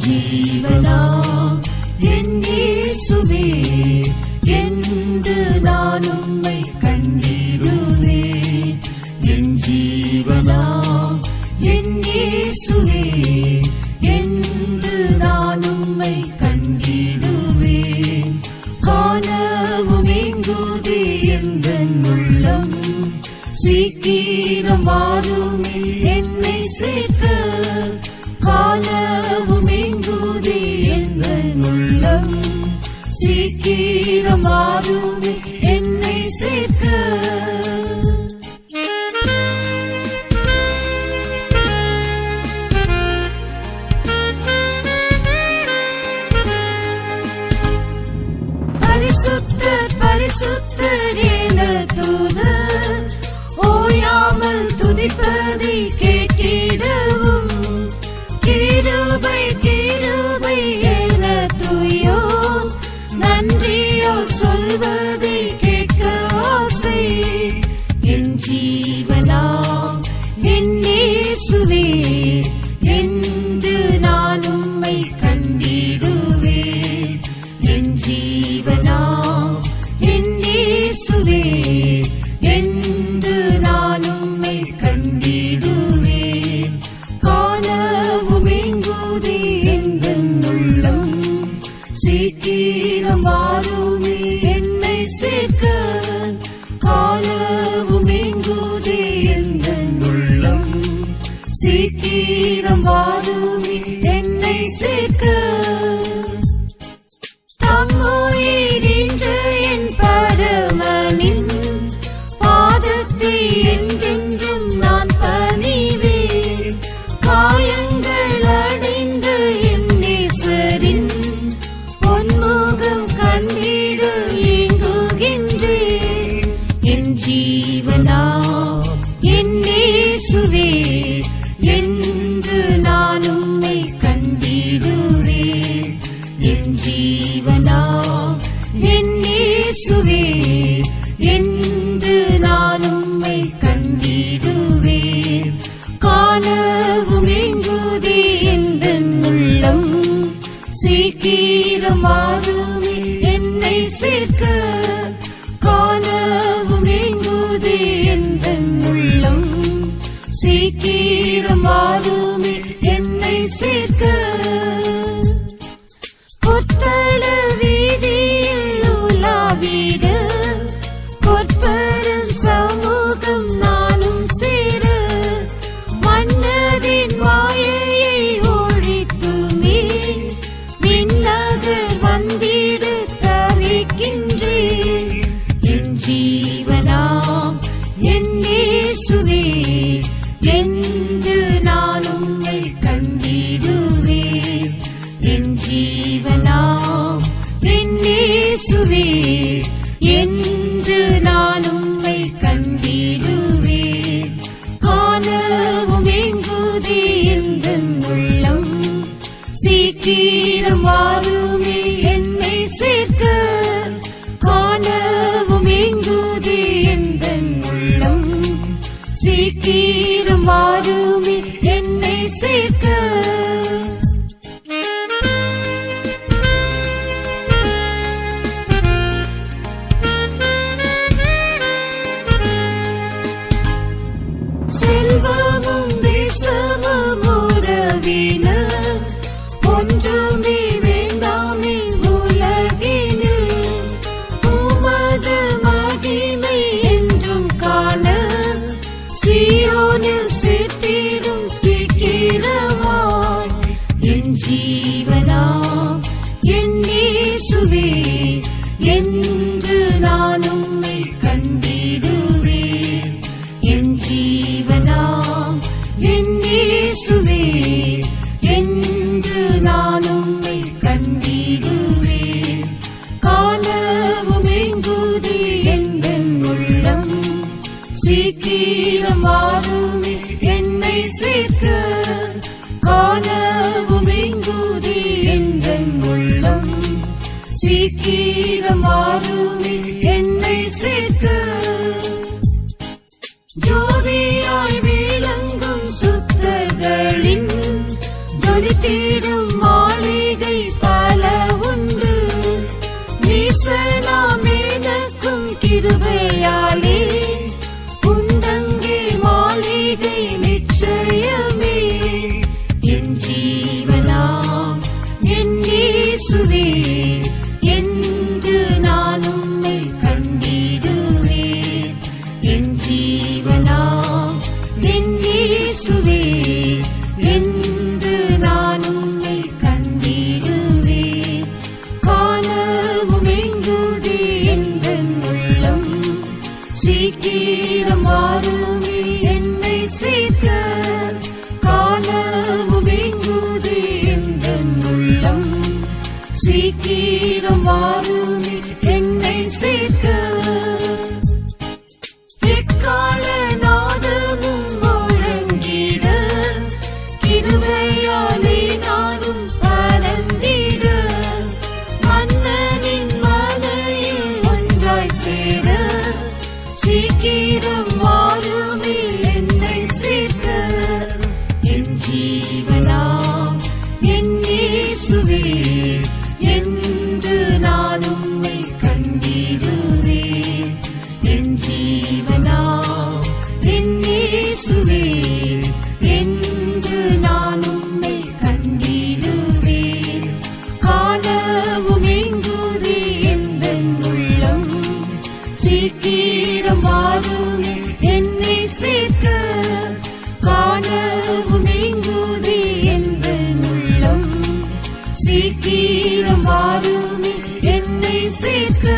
ஜீவனாம் என் இயேசுவே, என்று நான் உம்மை கண்டிடுவேன். என் ஜீவனாம் என் இயேசுவே, என்று நான் உம்மை கண்டிடுவேன். காணவும் எங்குதே எந்தன் உள்ளம், சீக்கிரம் வாருமே என்னை சேர்க்க. காணவும் எங்குதே எந்தன் உள்ளம், சீக்கிரம் வாருமே என்னை சேர்க்க. பரிசுத்தர் பரிசுத்தர் என தூதர் ஓயாமல் துதிப்பதை கேட்டிடவும், கிருபை கிருபை என தூயோர் நன்றியோர் சொல்வதை கேட்க ஆசை. என் ஜீவனாம் என் இயேசுவே, என்று நான் உம்மை கண்டிடுவேன். என் ஜீவனாம் என் இயேசுவே, என்று நான் உம்மை கண்டிடுவேன். காணவும் எங்குதே எந்தன் உள்ளம், சீக்கிரம் வாருமே என்னை சேர்க்க. காணவும் எங்குதே எந்தன் உள்ளம், சீக்கிரம் வாருமே என்னை சேர்க்க. தம்முயிரின்ற என் பரமனின் பாதத்தை என்றென்றும் நான் பணிவேன். காயங்கள் அடைந்த என் நேசரின் பொன்முகம் கண்டிட ஏங்குகின்றேன். என் ஜீவனாம் என் இயேசுவே, என்று நான் உம்மை கண்டிடுவேன். என் ஜீவனாம் என் இயேசுவே, என்று நான் உம்மை கண்டிடுவேன். காணவும் எங்குதே எந்தன் உள்ளம், சீக்கிரம் வாருமே என்னை சேர்க்க. காணவும் எங்குதே எந்தன் உள்ளம், சீக்கிரம் வாருமே என்னை சேர்க்க. பொற்பல வீதியில் உலாவிட, பொற்பரும் சமூகம் நானும் சேர, மன்னரின் மாயையை ஒழித்துமே விண்ணகர் வந்திட தவிக்கின்றேன். என் ஜீவனாம் என் இயேசுவே, என்று நான் உம்மை கண்டிடுவேன். என் ஜீவனாம் என் இயேசுவே, என்று நான் உம்மை கண்டிடுவேன். காணவும் எங்குதே எந்தன் உள்ளம், சீக்கிரம் வாருமே என்னை சேர்க்க. காணவும் எங்குதே எந்தன் உள்ளம், சீக்கிரம் வாருமே என்னை சேர்க்க. செல்வமும் தேசமும் உறவினர் ஒன்றுமே வேண்டாமே உலகினில், உமது மகிமை என்றும் காண சீயோனில் சேர்த்திடும் சீக்கிரமாய். என் ஜீவனாம் என் இயேசுவே, என்று நான் உம்மை கண்டிடுவேன். என் ஜீவனாம் என் இயேசுவே, என்று நான் உம்மை கண்டிடுவேன். காணவும் எங்குதே எந்தன் உள்ளம், சீக்கிரம் வாருமே என்னை சேர்க்க. காணவும் எங்குதே எந்தன் உள்ளம், சீக்கிரம் வாருமே என்னை சேர்க்க. ஜோதியாய் விளங்கும் சுத்தர்களின் ஜொலித்திடும் மாலை இயேசுவே என்று நான் உம்மை கண்டிடுவேன். காணவும் எங்குதே எந்தன் உள்ளம், சீக்கிரம் வாருமே என்னை சேர்க்க. காணவும் எங்குதே எந்தன் உள்ளம், சீக்கிரம் வாருமே என்னை சேர்க்க. எக்கால நாதமும் முழங்கிட, கிருபையாலே நானும் பறந்திட, மன்னனின் மலையில் ஒன்றாய் சேர, சீக்கிரம் வாருமே என்னை சேர்க்க. என் ஜீவனாம் என் இயேசுவே என்று நான் உம்மை கண்டிடுவேன். என் ஜீவனாம் என் இயேசுவே என்று நான் உம்மை கண்டிடுவேன். காணவும் எங்குதே எந்தன் உள்ளம், சீக்கிரம் வாருமே என்னை சேர்க்க. காணவும் எங்குதே எந்தன் உள்ளம், சீக்கிரம் வாருமே என்னை சேர்க்க.